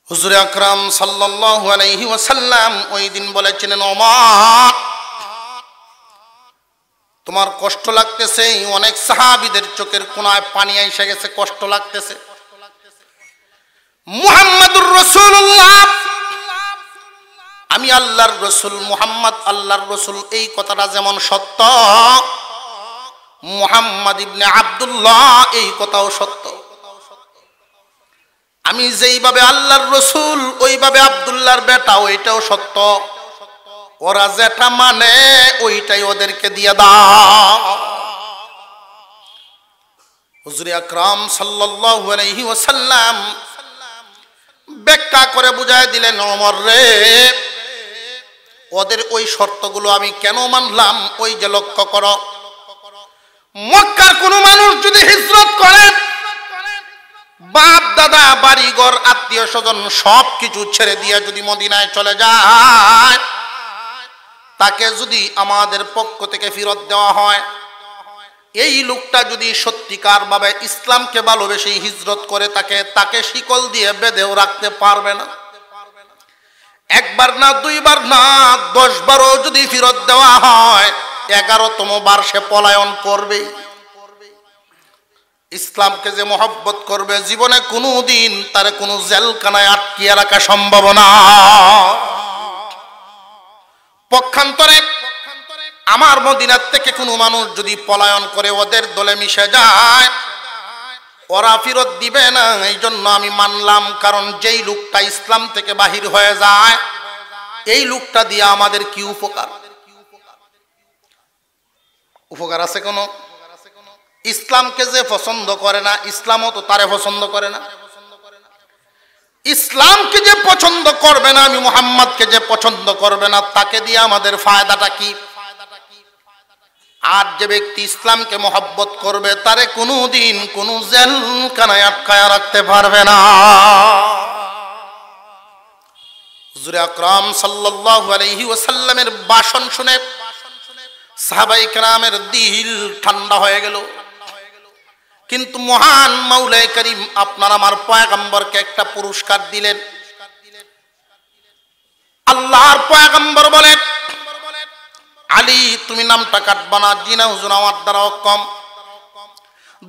হুজুর আকরাম সাল্লাল্লাহু আলাইহি ওয়াসাল্লাম ওই দিন বলেছিলেন, ওমর তোমার কষ্ট লাগতেছে। অনেক সাহাবীদের চোখের কোণায় পানি এসে গেছে, কষ্ট লাগতেছে। মুহাম্মাদুর রাসূলুল্লাহ, আমি আল্লাহর রাসূল, মুহাম্মদ আল্লাহর রাসূল, এই কথাটা যেমন সত্য, মুহাম্মদ ইবনে আব্দুল্লাহ এই কথাও সত্য। আমি যেইভাবে আল্লাহর রাসূল ওইভাবে আব্দুল্লাহর বেটা, ওইটাও সত্য। ওরা যেটা মানে ওইটাই ওদেরকে দিয়ে দাও। হুজুর আকরাম সাল্লাল্লাহু আলাইহি ওয়াসাল্লাম ব্যাখ্যা করে বুঝায় দিলেন, ওমর রে, ওদের ওই শর্তগুলো আমি কেন মানলাম ওই যে লক্ষ্য করো, মক্কার কোন মানুষ যদি হিজরত করে, বাপ দাদা বাড়িঘর আত্মীয় স্বজন সব কিছু ছেড়ে দিয়ে যদি মদিনায় চলে যায়, তাকে যদি আমাদের পক্ষ থেকে ফেরত দেওয়া হয়, এই লোকটা যদি সত্যিকার ভাবে ইসলামকে ভালোবেসে হিজরত করে, তাকে শিকল দিয়ে বেঁধেও রাখতে পারবে না। একবার না, দুইবার না, 10 বারও যদি ফেরত দেওয়া হয়, 11তম বার সে পলায়ন করবে। ইসলামকে যে মহব্বত করবে, জীবনে কোনোদিন তার কোনো জেলখানায় আটকিয়ে রাখা সম্ভব না। পক্ষান্তরে আমার মদিনার থেকে কোনো মানুষ যদি পলায়ন করে ওদের দলে মিশে যায়, ওরা ফেরত দিবে না। এই জন্য আমি মানলাম, কারণ যেই লোকটা ইসলাম থেকে বাহির হয়ে যায়, এই লোকটা দিয়ে আমাদের কি উপকার? উপকার আছে কোনো? ইসলামকে যে পছন্দ করে না, ইসলামও তো তারে পছন্দ করে না। ইসলামকে যে পছন্দ করবে না, আমি মুহাম্মদকে যে পছন্দ করবে না, তাকে দিয়ে আমাদের ফায়দাটা কি? আর যে ব্যক্তি ইসলামকে মহব্বত করবে, তারে কোনোদিন কোনো জেলখানায় আটকায় রাখতে পারবে না। হুজুর আকরাম সাল্লাল্লাহু আলাইহি ওয়াসাল্লামের ভাষণ শুনে সাহাবায়ে কেরামের দিল ঠান্ডা হয়ে গেল। কিন্তু মহান মাওলায়ে কারীম আপনার আমার পয়গম্বরকে একটা পুরস্কার দিলেন। আল্লাহর পয়গম্বর বলেন, আলী তুমি নামটা কাটবা না। জি না হুজুর, আমার দ্বারা কম।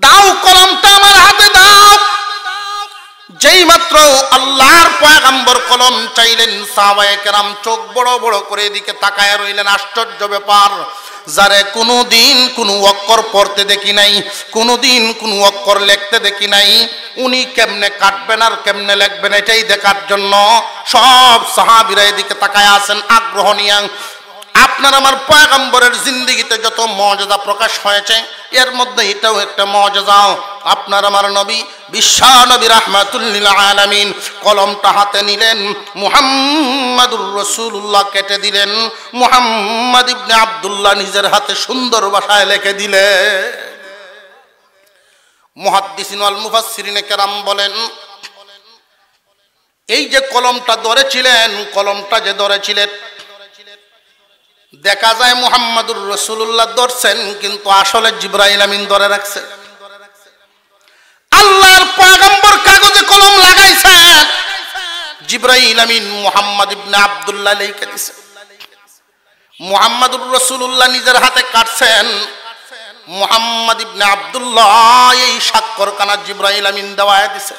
দাও, কলমটা আমার হাতে দাও। যেই মাত্র আল্লাহর পয়গম্বর কলম চাইলেন, সাহাবায়ে কেরাম চোখ বড় বড় করে এদিকে তাকায় রইলেন। আশ্চর্য ব্যাপার, যারে কোনোদিন কোনো অক্ষর পড়তে দেখি নাই, কোনোদিন কোনো অক্ষর লিখতে দেখি নাই, উনি কেমনে কাটবেন আর কেমনে লিখবেন এটাই দেখার জন্য সব সাহাবীরা এদিকে তাকায় আছেন আগ্রহ নিয়ে। আপনার আমার পয়গম্বরের জিন্দেগিতে যত মর্যাদা প্রকাশ হয়েছে, এর মধ্যে এটাও একটা মর্যাদা। আপনার আমার নবী, বিশ্ব নবী রাহমাতুল লিল আলামিন, কলমটা হাতে নিলেন, মুহাম্মাদুর রাসূলুল্লাহ কেটে দিলেন, মুহাম্মদ ইবনে আব্দুল্লাহ নিজের হাতে সুন্দর ভাষায় লিখে দিলেন। মুহাদ্দিসিন ওয়াল মুফাসসিরিন কেরাম বলেন, এই যে কলমটা ধরেছিলেন, কলমটা যে ধরেছিলেন, দেখা যায় মুহাম্মাদুর রাসূলুল্লাহ ধরছেন, কিন্তু আসলে জিবরাইল আমিন ধরে রাখছে। আল্লাহর পয়গম্বর কাগজে কলম লাগাইছেন, জিবরাইল আমিন মুহাম্মদ ইবনে আব্দুল্লাহ লিখে দিয়েছে। মুহাম্মাদুর রাসূলুল্লাহ নিজের হাতে কাটছেন, মুহাম্মদ ইবনে আব্দুল্লাহ এই স্বাক্ষরখানা জিবরাইল আমিন দেওয়ায় দিয়েছে।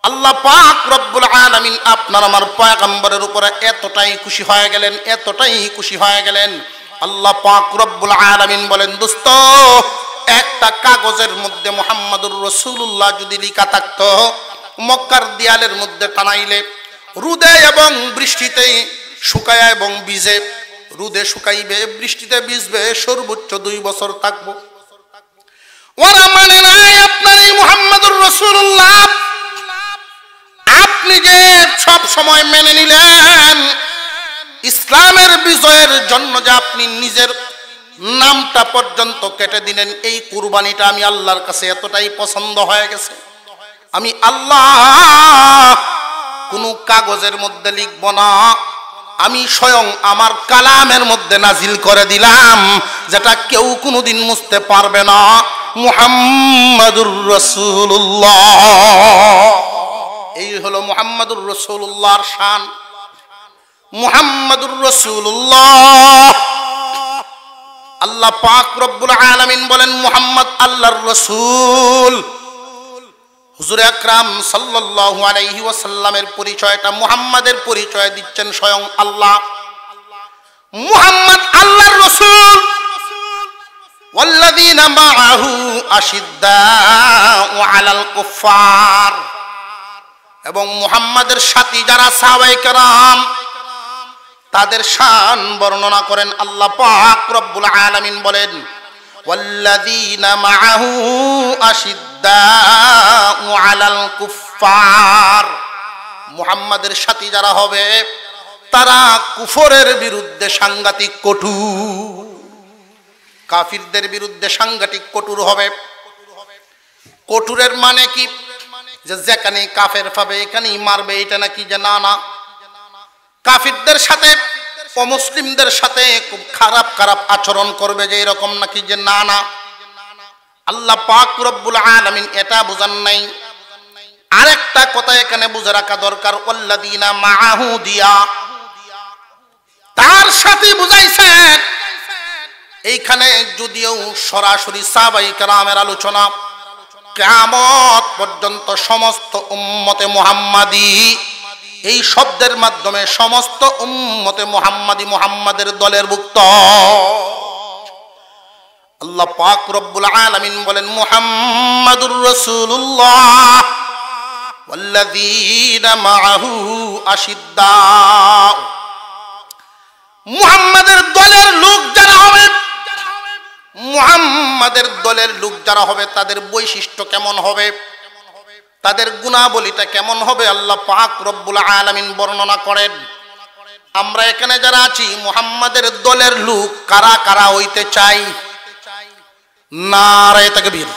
আল্লাহ পাক রব্বুল আলামিন আপনার আমার পয়গম্বরের উপরে এতটাই খুশি হয়ে গেলেন, এতটাই খুশি হয়ে গেলেন। আল্লাহ পাক রব্বুল আলামিন বলেন, দোস্ত, একটা কাগজের মধ্যে মুহাম্মাদুর রাসূলুল্লাহ যদি লেখা থাকতো, মক্কার দেয়ালের মধ্যে টানাইলে রোদে এবং বৃষ্টিতে শুকায় এবং ভিজে, রোদে শুকাইবে, বৃষ্টিতে ভিজবে, সর্বোচ্চ 2 বছর থাকবো। ওরা মানে নাই আপনার এই মুহাম্মাদুর রাসূলুল্লাহ। আপনি যে সব সময় মেনে নিলেন, ইসলামের বিজয়ের জন্য যে আপনি নিজের নামটা পর্যন্ত কেটে দিলেন, এই কুরবানিটা আমি আল্লাহর কাছে এতটাই পছন্দ হয়ে গেছে, আমি আল্লাহ কোনো কাগজের মধ্যে লিখব না, আমি স্বয়ং আমার কালামের মধ্যে নাজিল করে দিলাম, যেটা কেউ কোনোদিন মুছতে পারবে না, মুহাম্মাদুর রাসূলুল্লাহ। এই হলো মুহাম্মাদুর রাসূলুল্লাহর শান। মুহাম্মাদুর রাসূলুল্লাহ, আল্লাহ পাক রব্বুল আলামিন বলেন মুহাম্মদ আল্লাহর রাসূল। হুজুর আকরাম সাল্লাল্লাহু আলাইহি ওয়াসাল্লামের পরিচয়টা, মুহাম্মাদের পরিচয় দিচ্ছেন স্বয়ং আল্লাহ। মুহাম্মদ আল্লাহর রাসূল। ওয়াল্লাযীনা মাআহু আশিদ্দাউ আলাল কুফফার, এবং মুহাম্মাদের সাথী যারা সাহাবায়ে কেরাম তাদের শান বর্ণনা করেন আল্লাহ পাক রব্বুল আলামিন বলেন ওয়াল্লাযীনা মাআহু আশিদ্দাউ আলাল কুফফার, মুহাম্মাদের সাথী যারা হবে তারা কুফরের বিরুদ্ধে সাংঘাতিক কঠোর, কাফিরদের বিরুদ্ধে সাংঘাতিক কঠোর হবে। কঠোরের মানে কি? যে যেখানে কাফের পাবে এখানেই মারবে, এটা নাকি যে না না, কাফিরদের সাথে অমুসলিমদের সাথে খুব খারাপ খারাপ আচরণ করবে যে এরকম নাকি যে না না। আল্লাহ পাক রব্বুল আলামিন এটা বুঝান নাই। আরেকটা কথা এখানে বুঝে রাখা দরকার, ওয়াল্লাযীনা মাআহু দিয়া, তার সাথে বুঝাইছেন। এইখানে যদিও সরাসরি সাহাবায়ে কেরামের আলোচনা, কিয়ামত পর্যন্ত সমস্ত উম্মতে মুহাম্মাদি এই শব্দের মাধ্যমে সমস্ত উম্মতে মুহাম্মাদি মুহাম্মাদের দলের ভুক্ত। আল্লাহ পাক রব্বুল আলামিন বলেন মুহাম্মাদুর রাসূলুল্লাহ ওয়াল্লাযীনা মাআহু আশিদ্দাউ, মুহাম্মাদের দলের লোক যারা হবে, মুহাম্মাদের দলের লোক যারা হবে তাদের বৈশিষ্ট্য কেমন হবে, তাদের গুণাবলীটা কেমন হবে আল্লাহ পাক রব্বুল আলামিন বর্ণনা করেন। আমরা এখানে যারা আছি মুহাম্মাদের দলের লোক কারা কারা হইতে চাই? নারায়ে তাকবীর,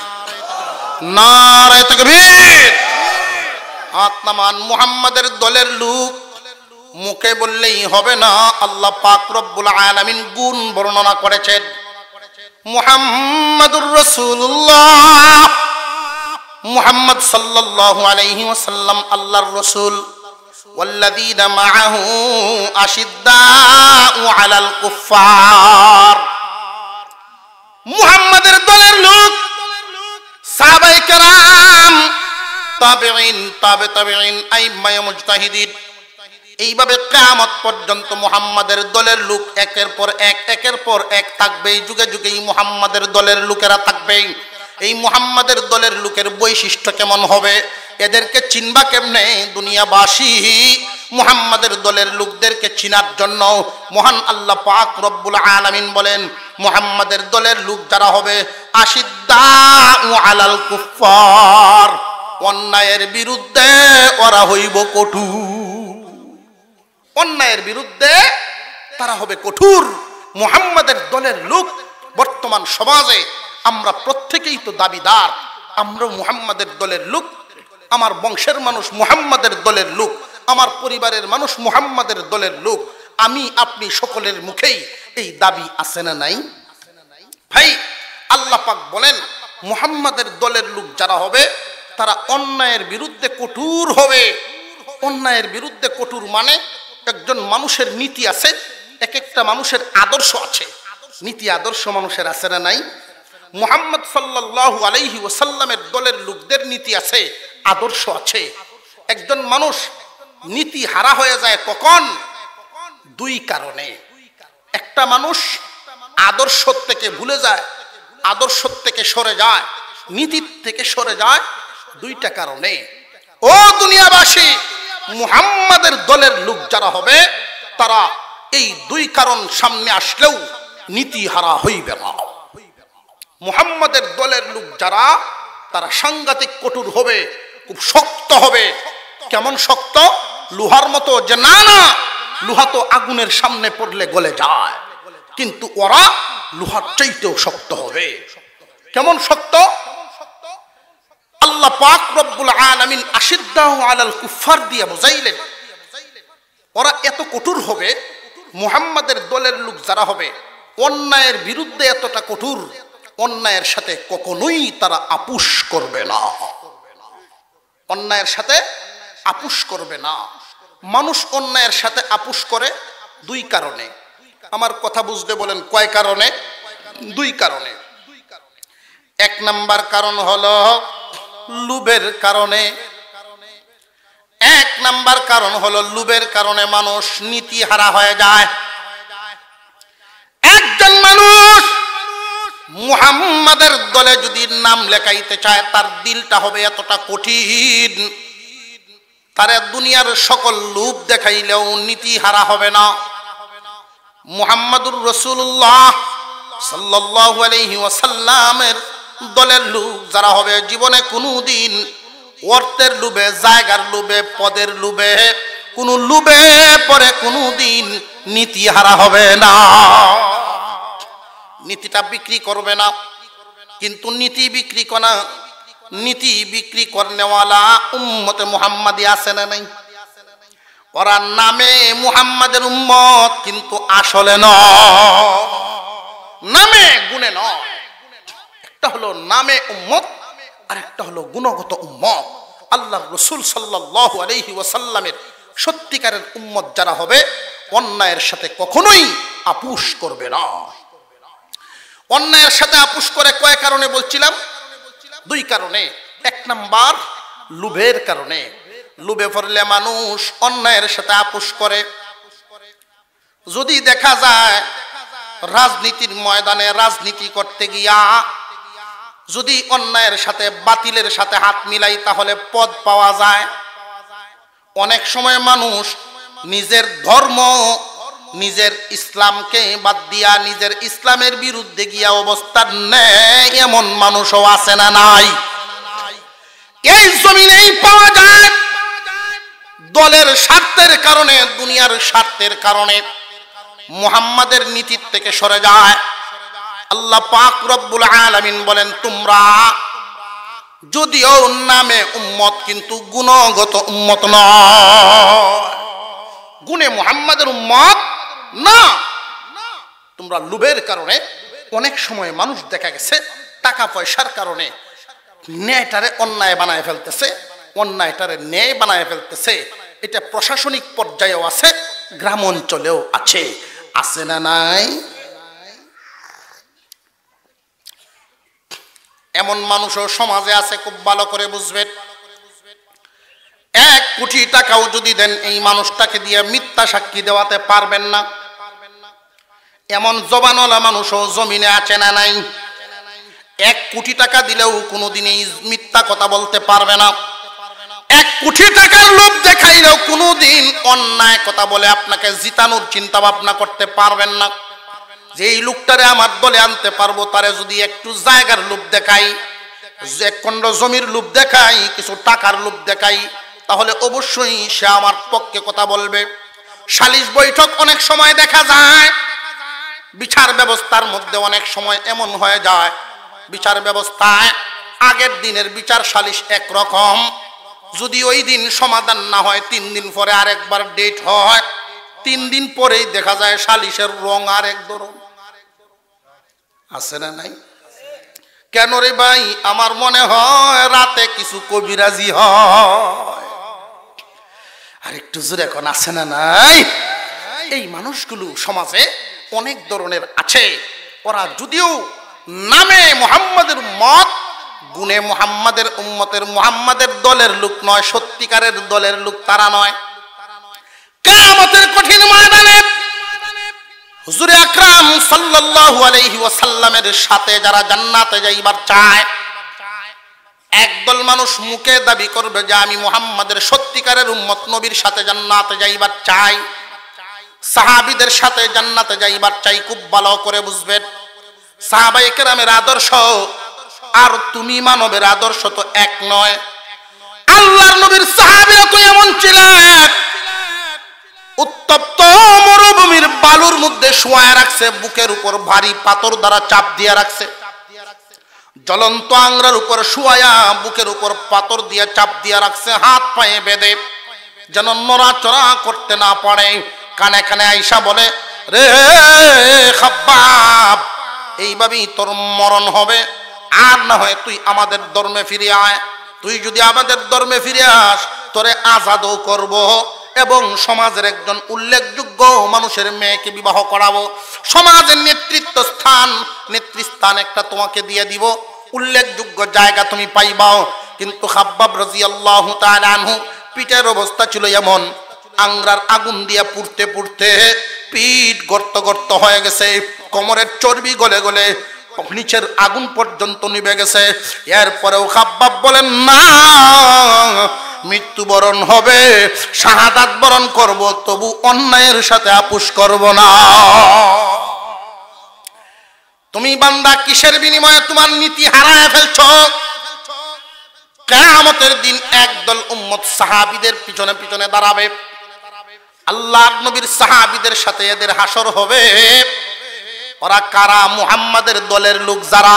নারায়ে তাকবীর। হাত নামান। মুহাম্মাদের দলের লোক মুখে বললেই হবে না, আল্লাহ পাক রব্বুল আলামিন গুণ বর্ণনা করেছেন। মুহাম্মাদুর রাসূলুল্লাহ, মুহাম্মদ সাল্লাল্লাহু আলাইহি ওয়াসাল্লাম আল্লাহর রাসূল। ওয়াল্লাযীনা মাআহু আশিদ্দাউ আলাল কুফফার, মুহাম্মাদের দলের লোক সাহাবায়ে কেরাম, তাবেঈন, তাবেঈন, আইম্মায়ে মুজতাহিদিন, এইভাবে কিয়ামত পর্যন্ত মুহাম্মাদের দলের লোক একের পর এক থাকবে। যুগে যুগে এই মুহাম্মাদের দলের লোকেরা থাকবে। এই মুহাম্মাদের দলের লোকের বৈশিষ্ট্য কেমন হবে, এদেরকে চিনবা কেমনে? দুনিয়াবাসী মুহাম্মাদের দলের লোকদেরকে চিনার জন্য মহান আল্লাহ পাক রব্বুল আলামিন বলেন মুহাম্মাদের দলের লোক যারা হবে আশিদ্দাউ আলাল কুফফার, অন্যায়ের বিরুদ্ধে ওরা হইব কঠোর, অন্যায়ের বিরুদ্ধে তারা হবে কঠোর। মুহাম্মাদের দলের লোক বর্তমান সমাজে আমরা প্রত্যেকেই তো দাবিদার, আমরা মুহাম্মাদের দলের লোক। আমার বংশের মানুষ মুহাম্মাদের দলের লোক, আমার পরিবারের মানুষ মুহাম্মাদের দলের লোক। আমি আপনি সকলের মুখেই এই দাবি আছে না নাই? ভাই, আল্লাহ পাক বলেন মুহাম্মাদের দলের লোক যারা হবে তারা অন্যায়ের বিরুদ্ধে কঠোর হবে। অন্যায়ের বিরুদ্ধে কঠোর মানে একজন মানুষের নীতি আছে, এক একটা মানুষের আদর্শ আছে, নীতি আদর্শ মানুষের আছে না নাই? মুহাম্মদ সাল্লাল্লাহু আলাইহি ওয়াসাল্লামের দলের লোকদের নীতি আছে, আদর্শ আছে। একজন মানুষ নীতি হারা হয়ে যায় কখন? দুই কারণে। একটা মানুষ আদর্শ থেকে ভুলে যায়, আদর্শ থেকে সরে যায়, নীতি থেকে সরে যায়, দুইটা কারণে। ও দুনিয়াবাসী, মুহাম্মাদের দলের লোক যারা হবে তারা এই দুই কারণ সামনে আসলেও নীতি হারা হইবে না। মুহাম্মাদের দলের লোক যারা তারা সাংঘাতিক কঠোর হবে, খুব শক্ত হবে। কেমন শক্ত? লোহার মতো যে না না, লোহা তো আগুনের সামনে পড়লে গলে যায়, কিন্তু ওরা লোহার চাইতেও শক্ত হবে। কেমন শক্ত? আল্লাহ পাক রব্বুল আলামিন আশিদ্দাউ আলাল কুফফার দিয়ে বুঝাইলেন ওরা এত কঠোর হবে। মুহাম্মাদের দলের লোক যারা হবে অন্যায়ের বিরুদ্ধে এতটা কঠোর, অন্যায়ের সাথে কখনোই তারা আপোষ করবে না, অন্যায়ের সাথে আপোষ করবে না। মানুষ অন্যায়ের সাথে আপোষ করে দুই কারণে। আমার কথা বুঝতে বলেন কয় কারণে? দুই কারণে। এক নাম্বার কারণ হলো লোভের কারণে। এক নাম্বার কারণ হলো লোভের কারণে মানুষ নীতিহারা হয়ে যায়। একজন মানুষ মুহাম্মাদের দলে যদি নাম লেখাইতে চায়, তার দিলটা হবে এতটা কঠিন, তার দুনিয়ার সকল লোভ দেখাইলেও নীতিহারা হবে না। মুহাম্মাদুর রাসূলুল্লাহ সাল্লাল্লাহু আলাইহি ওয়াসাল্লামের দলের লোক যারা হবে, জীবনে কোনোদিন অর্থের লোভে, জায়গার লোভে, পদের লোভে, কোনো লোভে পরে কোনোদিন নীতিহারা হবে না। নীতিটা বিক্রি করবে না। কিন্তু নীতি বিক্রি করা, নীতি বিক্রি করনেওয়ালা উম্মতে মুহাম্মাদি আছে না নাই? ওরা নামে মুহাম্মাদের উম্মত, কিন্তু আসলে নয়, নামে গুণে নয়। একটা হলো নামে উম্মত, আর একটা হলো গুণগত উম্মত। আল্লাহর রাসূল সাল্লাল্লাহু আলাইহি ওয়াসাল্লামের সত্যিকারের উম্মত যারা হবে, অন্যায়ের সাথে কখনোই আপোষ করবে না। অন্যায়ের সাথে আপোষ করে কয় কারণে বলছিলাম? দুই কারণে। এক নাম্বার লোভের কারণে। লোভে পড়লে মানুষ অন্যায়ের সাথে আপোষ করে। যদি দেখা যায় রাজনীতির ময়দানে রাজনীতি করতে গিয়া যদি অন্যায়ের সাথে, বাতিলের সাথে হাত মিলাই, তাহলে পদ পাওয়া যায়। অনেক সময় মানুষ নিজের ধর্ম, নিজের ইসলামকে বাদ দিয়া নিজের ইসলামের বিরুদ্ধে গিয়া অবস্থান নেয়, এমন মানুষও আছে না নাই? এই জমিনেই পাওয়া যায়। দলের স্বার্থের কারণে, দুনিয়ার স্বার্থের কারণে মুহাম্মাদের নীতির থেকে সরে যায়। আল্লাহ পাক রব্বুল আলামিন বলেন, তোমরা যদিও নামে উম্মত, কিন্তু গুণগত উম্মত নয়। গুণে মুহাম্মাদের উম্মত না। তোমরা লোভের কারণে অনেক সময় মানুষ দেখা গেছে টাকা পয়সার কারণে ন্যায়টারে অন্যায় বানায় ফেলতেছে, অন্যায়টারে ন্যায় বানায় ফেলতেছে। এটা প্রশাসনিক পর্যায়েও আছে, গ্রাম অঞ্চলেও আছে। আছে না নাই? এমন মানুষও সমাজে আছে, খুব ভালো করে বুঝবেন। 1 কোটি টাকাও যদি দেন, এই মানুষটাকে দিয়ে মিথ্যা সাক্ষী দেওয়াতে পারবেন না। এমন জবানওয়ালা মানুষও জমিনে আছে না নাই? 1 কোটি টাকা দিলেও কোনোদিন এই মিথ্যা কথা বলতে পারবে না। 1 কোটি টাকার লোভ দেখাইলেও কোনোদিন অন্যায় কথা বলে আপনাকে জিতানোর চিন্তা ভাবনা করতে পারবেন না। যে এই লোকটারে আমার দলে আনতে পারবো, তারে যদি একটু জায়গার লোভ দেখাই, এক খণ্ড জমির লোভ দেখাই, কিছু টাকার লোভ দেখাই, তাহলে অবশ্যই সে আমার পক্ষে কথা বলবে। সালিশ বৈঠক অনেক সময় দেখা যায়, বিচার ব্যবস্থার মধ্যে অনেক সময় এমন হয়ে যায়, বিচার ব্যবস্থায় আগের দিনের বিচার সালিশ একরকম, যদি ওই দিন সমাধান না হয় 3 দিন পরে আরেকবার ডেট হয়, 3 দিন পরেই দেখা যায় সালিশের রং আরেক ধরন। আছে না নাই? কেন রে ভাই? আমার মনে হয় রাতে কিছু কবিরাজি হয়। আর একটু জোরে এখন আছে না নাই? এই মানুষগুলো সমাজে অনেক ধরনের আছে। ওরা যদিও নামে মুহাম্মাদের উম্মত, গুণে মুহাম্মাদের উম্মতের, মুহাম্মাদের দলের লোক নয়, সত্যিকারের দলের লোক তারা নয়। কিয়ামতের কঠিন ময়দানে হুজুর আকরাম সাল্লাল্লাহু আলাইহি ওয়াসাল্লামের সাথে যারা জান্নাতে যাইবার চায়, একদল মানুষ মুখে দাবি করবে যে আমি মুহাম্মাদের সত্যিকারের উম্মত, নবীর সাথে জান্নাতে যাইবার চাই, সাহাবীদের সাথে জান্নাতে যাইবার চাই। খুব ভালো করে বুঝবেন, সাহাবায়ে কেরামের আদর্শ আর তুমি মানবের আদর্শ তো এক নয়। আল্লাহর নবীর সাহাবীরা তো এমন ছিলেন, উত্তপ্ত মরুভূমির বালুর মধ্যে শোয়ায় রাখছে, বুকের উপর ভারী পাথর দ্বারা চাপ দিয়ে রাখছে। জ্বলন্ত আংরার উপর শুয়ায়া বুকের উপর পাথর দিয়ে চাপ দিয়ে রাখছে, হাত পায়ে বেঁধে, যেন নড়াচড়া করতে না পারে। কানে কানে আইসা বলে, রে খাব্বাব, এইভাবেই তোর মরণ হবে, আর না হয় তুই আমাদের ধর্মে ফিরে আয়। তুই যদি আমাদের ধর্মে ফিরে আস তোরে আজাদও করব এবং সমাজের একজন উল্লেখযোগ্য মানুষের মেয়েকে বিবাহ করাবো, সমাজের নেতৃস্থান একটা তোমাকে দিয়ে দিব, উল্লেখযোগ্য জায়গা তুমি পাইবাও। কিন্তু খাব্বাব রাদিয়াল্লাহু তাআলা আনহু পিঠের অবস্থা ছিল এমন, আংরার আগুন দিয়া পুড়তে পুড়তে পিঠ গর্ত গর্ত হয়ে গেছে, কোমরের চর্বি গলে গলে নিচের আগুন পর্যন্ত নিভে গেছে। এরপরেও খাব্বাব বলেন না, মৃত্যুবরণ হবে, শাহাদাত বরণ করব, তবু অন্যায়ের সাথে আপোষ করব না। তুমি বান্দা কিসের বিনিময়ে তোমার নীতি হারায় ফেলছো? কিয়ামতের দিন একদল উম্মত সাহাবীদের পিছনে পিছনে দাঁড়াবে, আল্লাহর নবীর সাহাবীদের সাথে এদের হাসর হবে। ওরা কারা? মুহাম্মাদের দলের লোক, যারা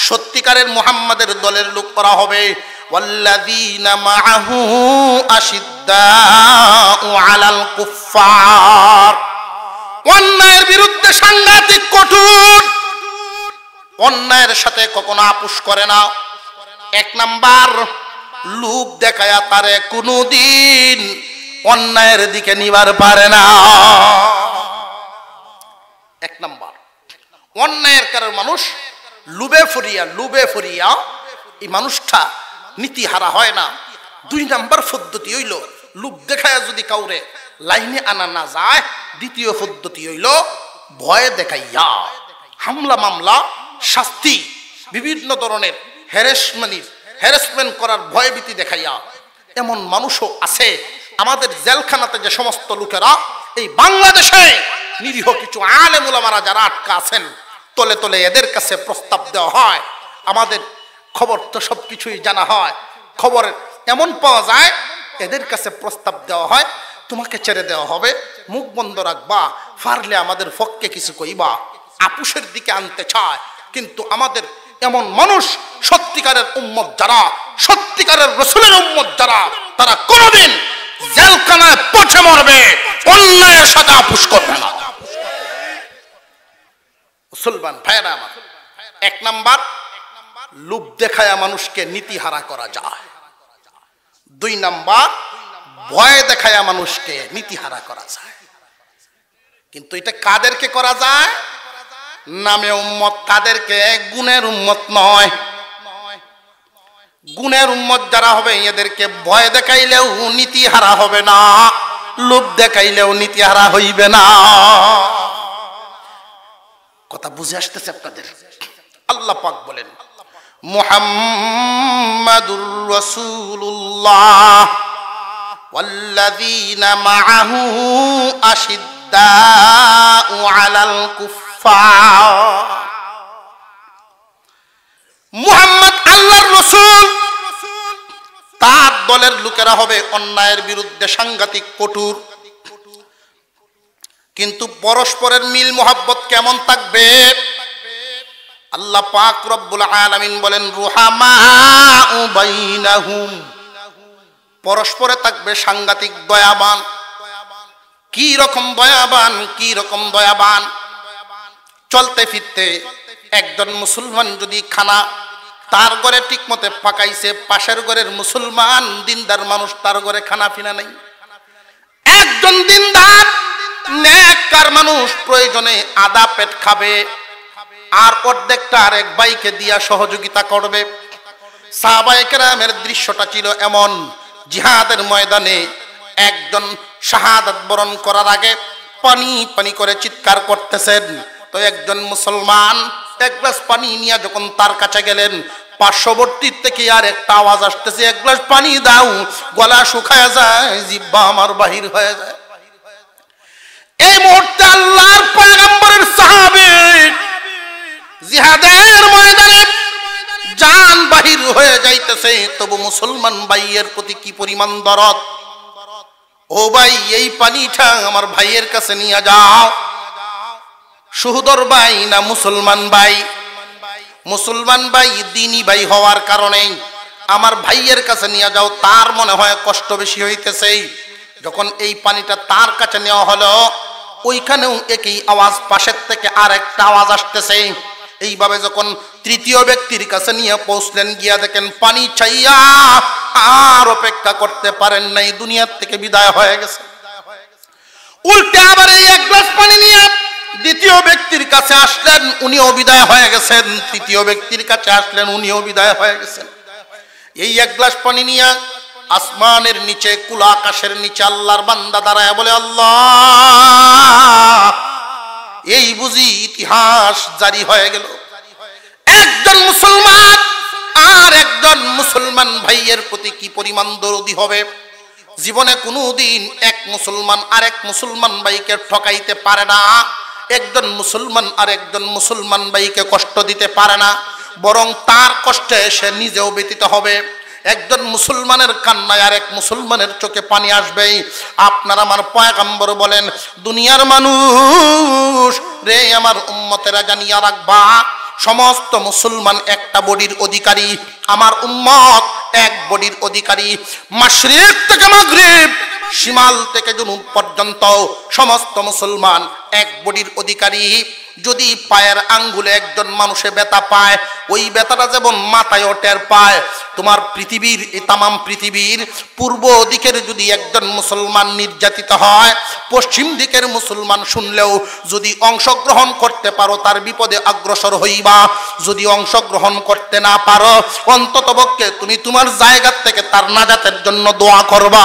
সত্যিকারের মুহাম্মাদের দলের লোক ওরা হবে। ওয়াল্লাযীনা মাআহু আশিদ্দাউ আলাল কুফফার, অন্যায়ের বিরুদ্ধে সাংঘাতিক কঠোর, অন্যায়ের সাথে কখনো আপোষ করে না। এক নাম্বার, লোক দেখায়া তারে কোনদিন অন্যায়ের দিকে নিবার পারে না। এক নাম্বার, অন্যায়ের কারণ মানুষ লুবে ফরিয়া এই মানুষটা নীতি হারা হয় না। দুই নাম্বার পদ্ধতি হইল, লোক দেখায়া যদি কাউরে লাইনে আনা না যায়, দ্বিতীয় পদ্ধতি হইল ভয় দেখাইয়া হামলা মামলা শাস্তি বিভিন্ন ধরনের হ্যারাসমেন্ট করার ভয়ভীতি দেখাইয়া। এমন মানুষও আছে আমাদের জেলখানাতে, যে সমস্ত লোকেরা এই বাংলাদেশে নিরীহ কিছু আলেম উলামারা যারা আটকা আছেন, তলে তলে এদের কাছে প্রস্তাব দেওয়া হয়। আমাদের খবর তো সব কিছুই জানা হয়, খবর এমন পাওয়া যায় এদের কাছে প্রস্তাব দেওয়া হয়, তোমাকে ছেড়ে দেওয়া হবে, মুখ বন্ধ রাখবা, পারলে আমাদের পক্ষে কিছু কইবা, আপোষের দিকে আনতে চায়। কিন্তু আমাদের এমন মানুষ, সত্যিকারের উম্মত যারা, সত্যিকারের রাসূলের উম্মত যারা, তারা কোনোদিন জেলখানায় পচে মরবে, অন্যায়ের সাথে আপোষ করবে না। মুসলমান ভাইরা আমার, এক নাম্বার, লোভ দেখায়া মানুষকে নীতিহারা করা যায়। দুই নাম্বার, ভয় দেখায়া মানুষকে নীতিহারা করা যায়। কিন্তু এটা কাদেরকে করা যায়? নামে উম্মত, তাদেরকে গুণের উম্মত নয়। গুণের উম্মত যারা হবে এদেরকে ভয় দেখাইলেও নীতিহারা হবে না, লোভ দেখাইলেও নীতিহারা হইবে না। কথা বুঝে আসতেছে আপনাদের? আল্লাহ পাক বলেন, মুহাম্মাদুর রাসূলুল্লাহ ওয়াল্লাযীনা মাআহু আশিদ্দাউ আলাল কুফফার। মুহাম্মদ আল্লাহর রাসূল, তার দলের লোকেরা হবে অন্যায়ের বিরুদ্ধে সাংঘাতিক কঠোর। কিন্তু পরস্পরের মিল মোহাব্বত কেমন থাকবে? আল্লাহ পাক রব্বুল আলামিন বলেন, রুহামাউ বাইনাহুম, পরস্পরে থাকবে সাংঘাতিক দয়াবান। কি রকম দয়াবান? কি রকম দয়াবান? চলতে ফিরতে একজন মুসলমান যদি খানা তার ঘরে ঠিক মতে পাকাইছে, পাশের ঘরের মুসলমান দিনদার মানুষ তার ঘরে খানা পিনা নাই। একজন দিনদার নেককার মানুষ প্রয়োজনে আধা পেট খাবে, আর অর্ধেকটা আরেক ভাইকে দিয়া সহযোগিতা করবে। সাহাবায়ে কেরামের দৃশ্যটা ছিল এমন, জিহাদের ময়দানে একজন শাহাদাত বরণ করার আগে পানি পানি করে চিৎকার করতেছেন, তো একজন মুসলমান এক গ্লাস পানি নিয়ে যখন তার কাছে গেলেন, পার্শ্ববর্তী থেকে আর একটা আওয়াজ আসতেছে, এক গ্লাস পানি দাও, গলা শুকায় যায়, জিহ্বা আমার বাহির হয়ে যায়। এই মুহূর্তে আল্লাহর পয়গম্বরের সাহাবী জিহাদের ময়দানে জান বাহির হয়ে যাইতেছে, তবু মুসলমান ভাইয়ের প্রতি কি পরিমাণ দরদ। ও ভাই, এই পানিটা আমার ভাইয়ের কাছে নিয়ে যাও। সুহদর ভাই না মুসলমান ভাই? মুসলমান ভাই দিনী ভাই হওয়ার কারণে আমার ভাইয়ের কাছে নিয়ে যাও। তার মনে হয় কষ্ট বেশি হইতেছে। যখন এই পানিটা তার কাছে নেওয়া হলো, ওইখানেও একই আওয়াজ, পাশের থেকে আর একটা আওয়াজ আসতেছে। এইভাবে যখন তৃতীয় ব্যক্তির কাছে নিয়ে পৌঁছলেন, গিয়া দেখেন পানি চাইয়া আর অপেক্ষা করতে পারেন নাই, দুনিয়ার থেকে বিদায় হয়ে গেছে। উল্টে আবার এই এক গ্লাস পানি নিয়ে দ্বিতীয় ব্যক্তির কাছে আসলেন, উনিও বিদায় হয়ে গেছেন। তৃতীয় ব্যক্তির কাছে আসলেন, উনিও বিদায় হয়ে গেছেন। এই এক গ্লাস পানি নিয়ে আসমানের নিচে, কুলা আকাশের নিচে আল্লাহর বান্দা দাঁড়ায় বলে, আল্লাহ, এই বুঝি ইতিহাস জারি হয়ে গেল। একজন মুসলমান আর একজন মুসলমান ভাইয়ের প্রতি কি পরিমাণ দরদি হবে। জীবনে কোনোদিন এক মুসলমান আর এক মুসলমান ভাইকে ঠকাইতে পারে না, একজন মুসলমান আর একজন মুসলমান ভাইকে কষ্ট দিতে পারে না, বরং তার কষ্টে সে নিজেও ব্যতীত হবে। একজন মুসলমানের কান্নায় আর এক মুসলমানের চোখে পানি আসবে। আপনার আমার পয়গম্বর বলেন, দুনিয়ার মানুষ রে, আমার উম্মতেরা জানিয়া রাখবা, সমস্ত মুসলমান একটা বডির অধিকারী, আমার উম্মত এক বডির অধিকারী। মাশরিক থেকে মাগরিব, শিমাল থেকে জুনুব পর্যন্ত সমস্ত মুসলমান এক বডির অধিকারী। যদি পায়ের আঙ্গুলে একজন মানুষে ব্যথা পায়, ওই ব্যথাটা যেমন মাথায় টের পায়, তোমার পৃথিবীর, এই তামাম পৃথিবীর পূর্ব দিকের যদি একজন মুসলমান নির্যাতিত হয়, পশ্চিম দিকের মুসলমান শুনলেও যদি অংশগ্রহণ করতে পারো তার বিপদে অগ্রসর হইবা, যদি অংশগ্রহণ করতে না পারো অন্ততপক্ষে তুমি তোমার জায়গা থেকে তার নাজাতের জন্য দোয়া করবা।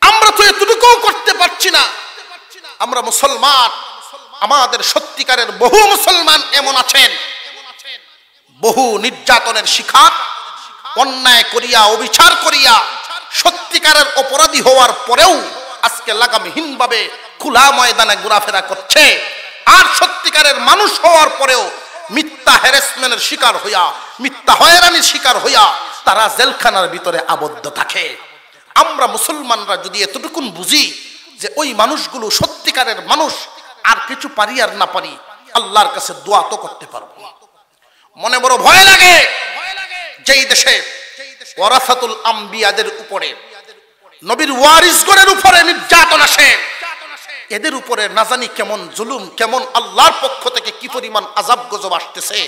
আমরা তো এতটুকুও করতে পারছি না। আমরা মুসলমান, আমাদের সত্যিকারের বহু মুসলমান এমন আছেন, বহু নির্যাতনের শিকার, অন্যায় করিয়া, অবিচার করিয়া, সত্যিকারের অপরাধী হওয়ার পরেও আজকে লাগামহীনভাবে খোলা ময়দানে ঘোরাফেরা করছে। আর সত্যিকারের মানুষ হওয়ার পরেও মিথ্যা হ্যারাসমেন্টের শিকার হইয়া, মিথ্যা হয়রানির শিকার হইয়া তারা জেলখানার ভিতরে আবদ্ধ থাকে। আমরা মুসলমানরা যদি এতটুকুন বুঝি যে ওই মানুষগুলো সত্যিকারের মানুষ, আর কিছু পারি আর না পারি, আল্লাহর কাছে দোয়া তো করতে পারবো। মনে বড় ভয় লাগে যেই দেশে ওয়ারাসাতুল আম্বিয়াদের উপরে, নবীর ওয়ারিসগণের উপরে নির্যাতন আসে, এদের উপরে না জানি কেমন জুলুম, কেমন আল্লাহর পক্ষ থেকে কি পরিমাণ আযাব গজব আসতেছে,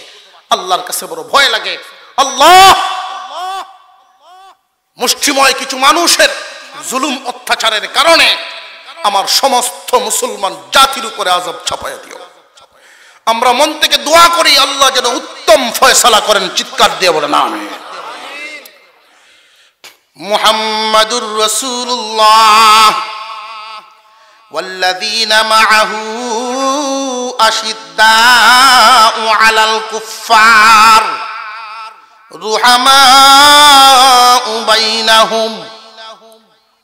আল্লাহর কাছে বড় ভয় লাগে। আল্লাহ, মুষ্টিময় কিছু মানুষের জুলুম অত্যাচারের কারণে আমার সমস্ত মুসলমান জাতির উপরে আযাব চাপায়া দিও। আমরা মন থেকে দোয়া করি আল্লাহ যেন উত্তম ফয়সালা করেন। চিৎকার দিয়ে বলেন আমিন। মুহাম্মাদুর রাসূলুল্লাহ ওয়াল্লাযীনা মাআহু আশিদ্দাউ আলাল কুফফার রুহামাউ বাইনাহুম।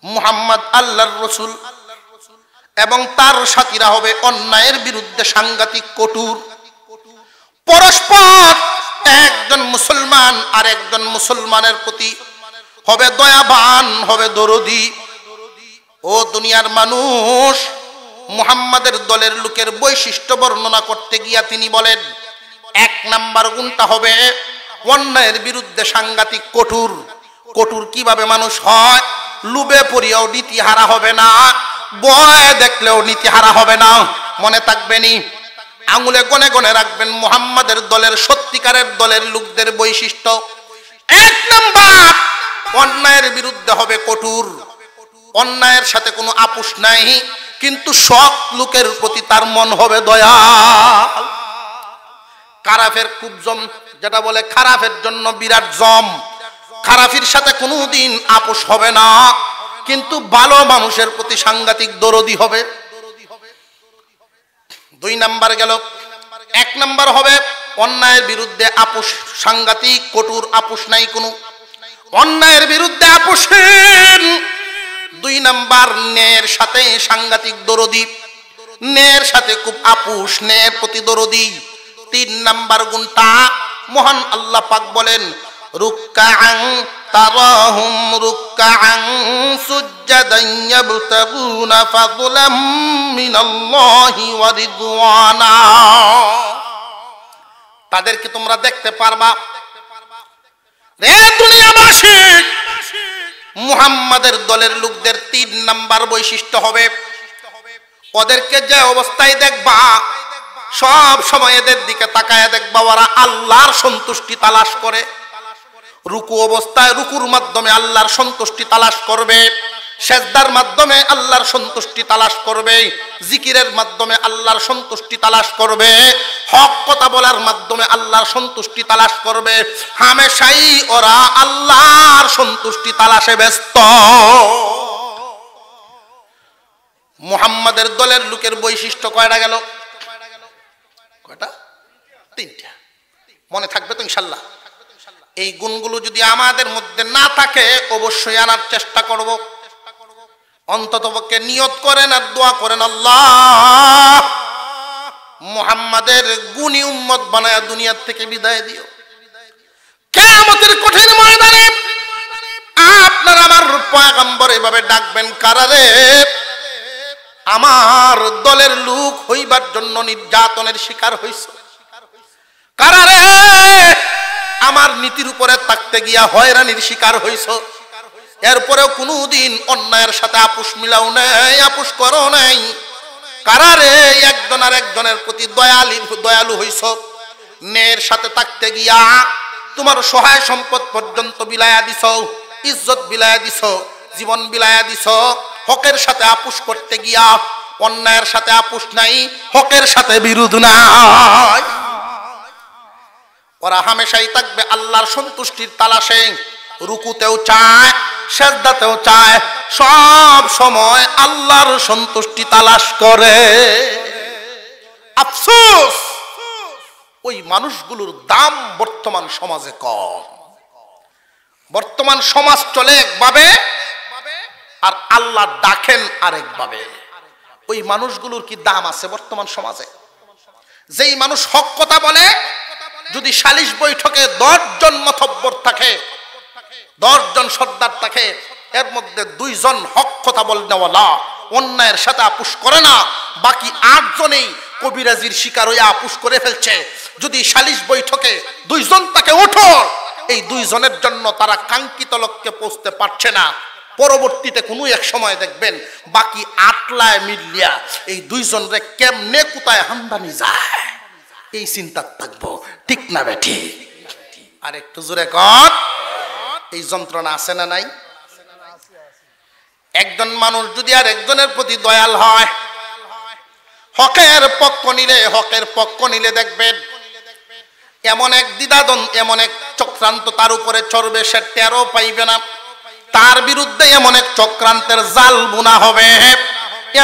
মুহাম্মদ আল্লাহর রাসূল এবং তার সাথীরা হবে অন্যায়ের বিরুদ্ধে সাংঘাতিক কঠোর। পরস্পর একজন মুসলমান আর একজন মুসলমানের প্রতি হবে দয়াবান, হবে দরদি। ও দুনিয়ার মানুষ, মুহাম্মাদের দলের লোকের বৈশিষ্ট্য বর্ণনা করতে গিয়া তিনি বলেন, এক নাম্বার গুণটা হবে অন্যায়ের বিরুদ্ধে সাংঘাতিক কঠোর। কঠোর কিভাবে মানুষ হয়? লুবে পড়িয়াও নীতিহারা হবে না, ভয় দেখলেও নীতিহারা হবে না। মনে থাকবেনি, আঙুলে গনে গনে রাখবেন মুহাম্মাদের দলের, সত্যিকারের দলের লোকদের বৈশিষ্ট্য। এক নাম্বার, অন্যায়ের বিরুদ্ধে হবে কঠোর, অন্যায়ের সাথে কোনো আপোষ নাই, কিন্তু সৎ লোকের প্রতি তার মন হবে দয়াল। খারাপের খুব জম, যেটা বলে খারাপের জন্য বিরাট জম, খারাপের সাথে কোনোদিন আপোষ হবে না, কিন্তু ভালো মানুষের প্রতি সাংঘাতিক দরদি হবে। দুই নাম্বার গেল। এক নাম্বার হবে অন্যায়ের বিরুদ্ধে আপোষ, সাংঘাতিক কঠোর, আপোষ নাই কোনো, অন্যায়ের বিরুদ্ধে আপোষহীন। দুই নাম্বার, ন্যায়ের সাথে সাংঘাতিক দরদি, ন্যায়ের সাথে খুব আপোষ, ন্যায়ের প্রতি দরদি। তিন নাম্বার গুণটা মহান আল্লাহ পাক বলেন, রুক্কাআন তারাহুম রুক্কাআন সুজ্জাদান ইয়াবতাগুনা ফাদলাম মিনাল্লাহি ওয়া রিদওয়ানা। তাদেরকে তোমরা দেখতে পারবা। রে দুনিয়াবাসী, মুহাম্মাদের দলের লোকদের তিন নাম্বার বৈশিষ্ট্য হবে, ওদেরকে যে অবস্থায় দেখবা সব সময় এদের দিকে তাকায় দেখবা ওরা আল্লাহর সন্তুষ্টি তালাশ করে। রুকু অবস্থায় রুকুর মাধ্যমে আল্লাহর সন্তুষ্টি তালাশ করবে, সেজদার মাধ্যমে আল্লাহর সন্তুষ্টি তালাশ করবে, জিকিরের মাধ্যমে আল্লাহর সন্তুষ্টি তালাশ করবে, হক কথা বলার মাধ্যমে আল্লাহর সন্তুষ্টি তালাশ করবে। হামেশাই ওরা আল্লাহর সন্তুষ্টি তালাশে ব্যস্ত। মুহাম্মাদের দলের লোকের বৈশিষ্ট্য কয়টা গেল? কয়টা? তিনটা। মনে থাকবে তো ইনশাআল্লাহ? এই গুণগুলো যদি আমাদের মধ্যে না থাকে অবশ্যই আনার চেষ্টা করব। অন্ততপক্ষে নিয়ত করেন আর দোয়া করেন, আল্লাহ মুহাম্মাদের গুণী উম্মত বানায়া দুনিয়ার থেকে বিদায় দিও। কিয়ামতের কঠিন ময়দানে আপনারা আমার পয়গম্বর এভাবে ডাকবেন, কারারে আমার দলের লোক হইবার জন্য নির্যাতনের শিকার হইছ, কারারে আমার নীতির উপরে থাকতে গিয়া হয়রানির শিকার হইছ, এরপরেও কোনদিন অন্যায়ের সাথে আপোষ মিলাও নাই, আপোষ করো নাই, কারারে একজন আর একজনের প্রতি দয়ালু হইছ, ন্যায়ের সাথে থাকতে গিয়া তোমার সহায় সম্পদ পর্যন্ত বিলায়া দিছ, ইজ্জত বিলায়া দিছ, জীবন বিলায়া দিছ, হকের সাথে আপোষ করতে গিয়া অন্যায়ের সাথে আপোষ নাই, হকের সাথে বিরোধ নাই। ওরা হামেশাই থাকবে আল্লাহর সন্তুষ্টির তালাশে, রুকুতেও চায়, সেজদাতেও চায়, সব সময় আল্লাহর সন্তুষ্টি তালাশ করে। আফসোস ওই মানুষগুলোর দাম বর্তমান সমাজে কম। বর্তমান সমাজ চলে একভাবে আর আল্লাহ ডাকেন আরেকভাবে। ওই মানুষগুলোর কি দাম আছে বর্তমান সমাজে? যেই মানুষ হক কথা বলে, যদি সালিশ বৈঠকে 10 জন মতব্বর থাকে, 10 জন সর্দার থাকে, এর মধ্যে 2 জন হক কথা বলনেওয়ালা অন্যায়ের সাথে আপোষ করে না, বাকি 8 জনেই কবিরাজির শিকার হয়ে আপোষ করে ফেলছে। যদি সালিশ বৈঠকে 2 জন তাকে ওঠো, এই 2 জনের জন্য তারা কাঙ্ক্ষিত লক্ষ্যে পৌঁছতে পারছে না, পরবর্তীতে কোনো এক সময় দেখবেন বাকি 8 লায় মিলিয়া এই 2 জনরে কেমনে কোথায় হামদানি যায় এই চিন্তা থাকবো, ঠিক না বেঠি? আর একটু জোরে কর, এই যন্ত্রণা আছে না নাই? একজন মানুষ যদি আর একজনের প্রতি দয়াল হয়, হকের পক্ষ নিলে দেখবেন এমন এক দ্বিধাদ্বন্দ্ব, এমন এক চক্রান্ত তার উপরে চড়বে, সে টেরও পাইবে না। তার বিরুদ্ধে এমন এক চক্রান্তের জাল বুনা হবে,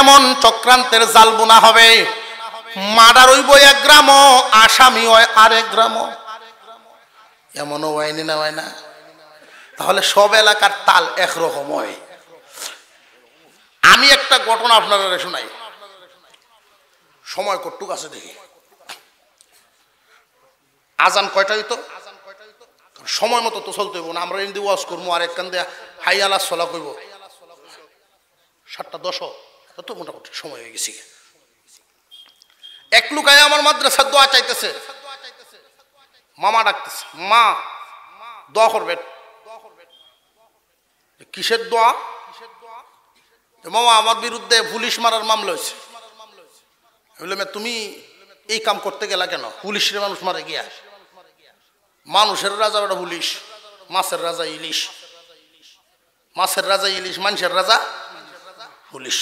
এমন চক্রান্তের জাল বুনা হবে, মার্ডার হইব 1 গ্রাম, আসামি হয় 1 গ্রাম। এমনও হয়নি না, হয় না? তাহলে সব এলাকার তাল একরকম হয়। আমি একটা ঘটনা আপনারা শোনাই, সময় কটুক আছে দেখি। আজান কয়টা হইতো? সময় মতো তো চলতে হইব না, আমরা এমনি ওয়াজ করবো আর একখান দিয়ে হাই আলা চলা কইব 7:10 তো মোটামুটি সময় হয়ে গেছি। এক লোক আমার মাদ্রাসার দোয়া চাইতেছে, মামা ডাকতেছে, মা দোয়া করবেন। কিসের দোয়া? মামা আমার বিরুদ্ধে পুলিশ মারার মামলা হয়েছে। তুমি এই কাম করতে গেলা কেন? পুলিশের মানুষ মারে গিয়া। মানুষের রাজা ওটা পুলিশ, মাছের রাজা ইলিশ, মাছের রাজা ইলিশ, মানুষের রাজা পুলিশ।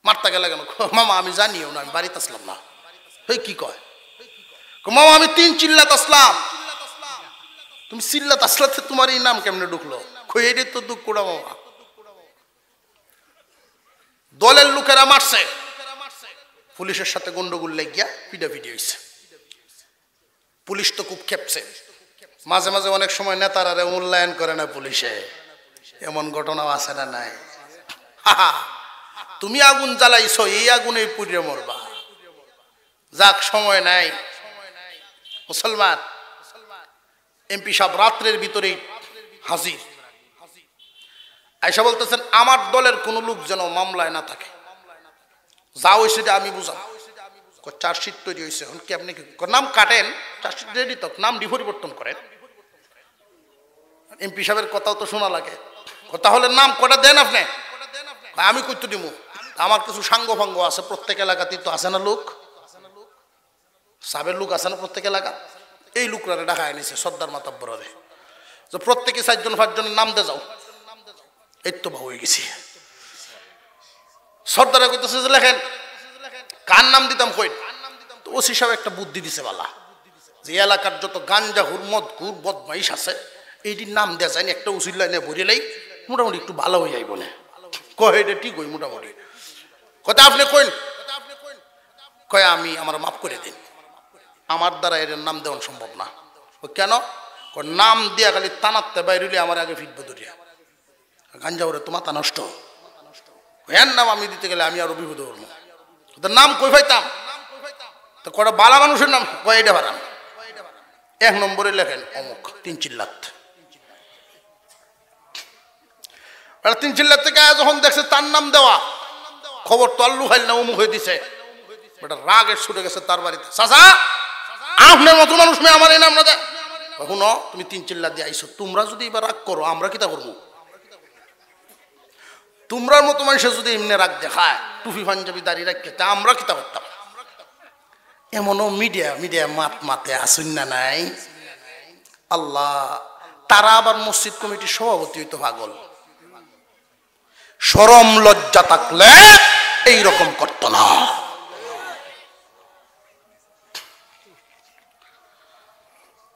মারতে গেলে কেন? মামা আমি জানিও না, আমি বাড়িতে আসলাম না। এই কি কয়? মামা আমি 3 চিল্লাত আসলাম। তুমি চিল্লাত আসলাতে তোমার এই নাম কেমনে ঢুকলো? এটাই তো দুঃখ কোড়া মামা। দলের লোকেরা মারছে, পুলিশের সাথে গন্ডগোল লেগিয়া পিটাপিটি হয়েছে। পুলিশ তো খুব খেপছে, মাঝে মাঝে অনেক সময় নেতারা মূল্যায়ন করে না পুলিশে, এমন ঘটনাও আছে না নাই? তুমি আগুন জ্বালাইছো, এই আগুনে পুড়িয়ে মরবা। যাক, সময় নাই। মুসলমান এমপি সাহেব রাত্রের ভিতরেই হাজির, আয়সা বলতেছেন আমার দলের কোন লোক যেন মামলায় না থাকে। যা হয়েছে আমি বুঝাম। চার্জশিট তৈরি হয়েছে, কি আপনি নাম কাটেন, চার্জশিট রেডি তো, নাম পরিবর্তন করেন। এমপি সাহেবের কথাও তো শোনা লাগে। তাহলে নাম কটা দেন আপনি? আমি করতে দিব। আমার কিছু সাঙ্গ ফাঙ্গ আছে, প্রত্যেক এলাকাতেই তো আছে না লোক, সাবের লোক আছে না প্রত্যেক এলাকা। এই লোকরা ঢাকায় নিছে সর্দার মাতাব্বরে, যে প্রত্যেকে 4-5 জনের নাম দে যাও। এই তো বা হয়ে গেছি। সর্দারে কইতেছে যে লেখেন, কার নাম দিতাম কই? তো ওসি সাহেব একটা বুদ্ধি দিছে বালা, যে এলাকার যত গাঞ্জা হুর মদ ঘুর বদমাইশ আছে এইটির নাম দেওয়া যায় না, একটা উচিত লাইনে ভরিলেই মোটামুটি একটু ভালো হয়ে যায় বলে কয়। এটা ঠিক হই মোটামুটি। কথা আপনি কইন, কয় আমি আমার মাফ করে দিন, আমার দ্বারা এর নাম দেওয়া সম্ভব না। কেন? নাম দিয়া খালি টানাতে বাইরে আমার আগে ফিটবো ধরিয়া, গাঞ্জা ওরে তো মাথা নষ্ট। এর নাম আমি দিতে গেলে আমি আরো বিপদ করবো। নাম কই পাইতাম? তো কটা বালা মানুষের নাম কয় এটা বাড়ান। 1 নম্বরে লেখেন অমুক 3 চিল্লাত। 3 চিল্লাত থেকে যখন দেখছে তার নাম দেওয়া, খবর তো আল্লু খাইল না, অমুক হয়ে দিছে। বেটা রাগে ছুটে গেছে তার বাড়িতে, চাচা আপনার মতো মানুষ মেয়ে আমার এই নাম না দেয়। শুনো, তুমি 3 চিল্লাত দিয়ে আইসো, তোমরা যদি এবার রাগ করো আমরা কিতা করবো? তোমরার মতো মানুষের যদি এমনি রাগ দেখায়, টুপি পাঞ্জাবি দাঁড়িয়ে রাখতে, তা আমরা কিতা করতাম? এমনও মিডিয়া মাতে আসুন না নাই। আল্লাহ, তারা আবার মসজিদ কমিটির সভাপতি হইতো পাগল। শরম লজ্জা থাকলে এইরকম করতো না।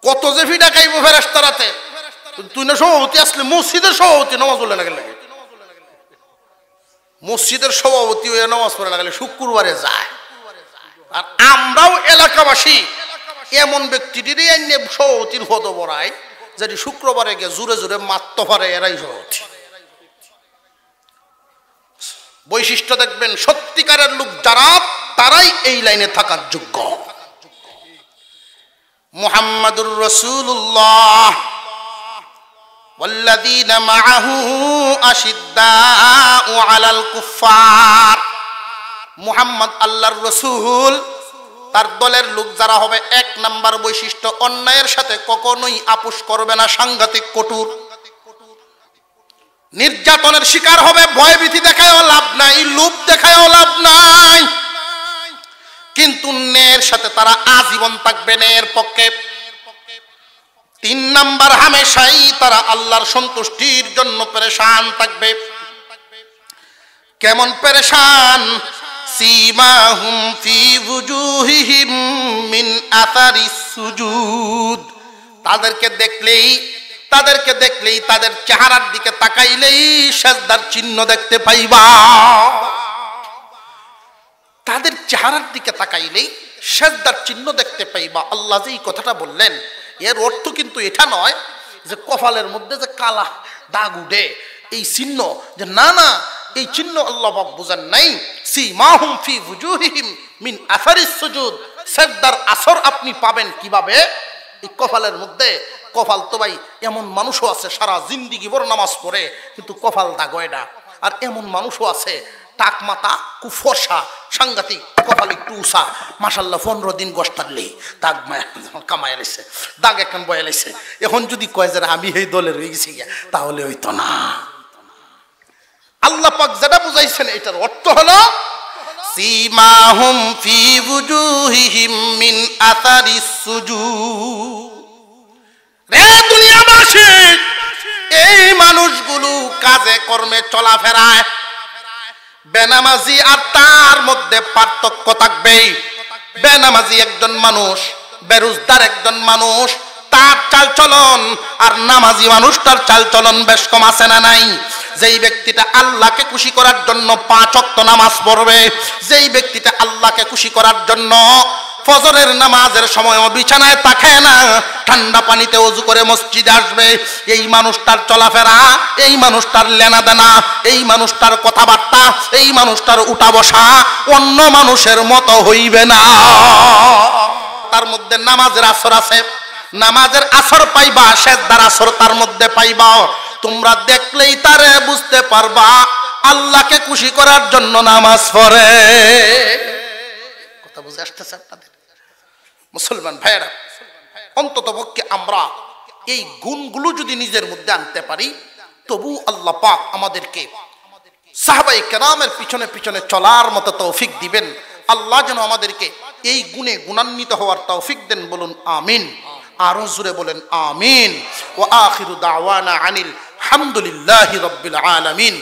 কত যে ফি ডাকাইবো ফেরেশতারাতে। তুই না সভাপতি আসলে মসজিদের সভাপতি নামাজ পড়লে না গেলে, মসজিদের সভাপতি হয়ে নামাজ পড়ে না গেলে শুক্রবারে যায়। আর আমরাও এলাকাবাসী এমন ব্যক্তিটিরই এনে সভাপতির পদ বড়াই, যেটি শুক্রবারে গিয়ে জোরে জোরে মারতে পারে, এরাই সভাপতি। বৈশিষ্ট্য দেখবেন, সত্যিকারের লোক যারা তারাই এই লাইনে থাকার যোগ্য। মুহাম্মাদুর রাসূলুল্লাহ ওয়াল্লাযীনা মাআহু আশিদ্দাউ আলাল কুফফার। মুহাম্মদ আল্লাহর রাসূল, তার দলের লোক যারা হবে, 1 নাম্বার বৈশিষ্ট্য, অন্যায়ের সাথে কখনোই আপোষ করবে না, সাংঘাতিক কঠোর। নির্যাতনের শিকার হবে, ভয়ভীতি দেখায়ও লাভ নাই, লোভ দেখায়ও লাভ নাই, কিন্তু ন্যায়ের সাথে তারা আজীবন থাকবে, ন্যায়ের পক্ষে। 3 নাম্বার, হামেশাই তারা আল্লাহর সন্তুষ্টির জন্য পেরেশান থাকবে। কেমন পেরেশান? সীমাহুম ফি ওয়ুজুহিহিম মিন আসারিস সুজুদ। তাদেরকে দেখলেই তাদের চেহারার দিকে তাকাইলেই সিজদার চিহ্ন দেখতে পাইবা। তাদের চেহারার দিকে তাকাইলেই সিজদার চিহ্ন দেখতে পাইবা। আল্লাহ যে এই কথাটা বললেন, এর অর্থ কিন্তু এটা নয় যে কপালের মধ্যে যে কালা দাগ উঠে এই চিহ্ন, যে না না, এই চিহ্ন আল্লাহ পাক বুঝান নাই। সীমাহুম ফি ওয়ুজুহিহিম মিন আসারিস সুজুদ। সিজদার আসর আপনি পাবেন কিভাবে? এই কপালের মধ্যে। কপাল তো ভাই, এমন মানুষও আছে সারা জিন্দিগি ভর নামাজ পড়ে কিন্তু কপাল দাগ হয় না। আর এমন মানুষও আছে টাক মাথা, খুব ফর্সা, সাংঘাতিক, কপাল একটু উষা, মাশাল্লাহ 15 দিন গোস্তারলেই দাগ কামায় লেছে, দাগ এখন বয়ে লেছে। এখন যদি কয় যে আমি এই দলের হয়ে গেছি, তাহলে হইতো না। আল্লাহ পাক যেটা বুঝাইছেন, এটার অর্থ হলো সীমাহুম ফি ওয়ুজুহিহিম মিন আসারিস সুজুদ। রে দুনিয়াবাসী, এই মানুষগুলো কাজে কর্মে চলাফেরায় বেনামাজি, আর তার মধ্যে পার্থক্য থাকবেই। বেনামাজি একজন মানুষ, বেরোজগার একজন মানুষ, তার চালচলন আর নামাজি মানুষটার চালচলন বেশ কম আছে না নাই? যেই ব্যক্তিটা আল্লাহকে খুশি করার জন্য 5 ওয়াক্ত নামাজ পড়বে, যেই ব্যক্তিটা আল্লাহকে খুশি করার জন্য ফজরের নামাজের সময়ও বিছানায় থাকে না, ঠান্ডা পানিতে ওযু করে মসজিদে আসবে, এই মানুষটার চলাফেরা, এই মানুষটার লেনাদেনা, এই মানুষটার কথাবার্তা, এই মানুষটার উঠা বসা অন্য মানুষের মতো হইবে না। তার মধ্যে নামাজের আসর আছে, নামাজের আসর পাইবা, সিজদার আসর তার মধ্যে পাইবা। তোমরা দেখলেই তারে বুঝতে পারবা আল্লাহকে খুশি করার জন্য নামাজ পড়ে। কথা বুঝে আসতেছে আপনাদের? মুসলমান ভাইয়েরা, অন্তত পক্ষে আমরা এই গুণগুলো যদি নিজের মধ্যে আনতে পারি, তবু আল্লাহ পাক আমাদেরকে সাহাবায়ে কেরামের পিছনে পিছনে চলার মতো তৌফিক দিবেন। আল্লাহ যেন আমাদেরকে এই গুণে গুণান্বিত হওয়ার তৌফিক দেন, বলুন আমিন। আরো জোরে বলেন আমিন। ওয়া আখিরু দাওয়ানা আনিল হামদুলিল্লাহি রাব্বিল আলামিন।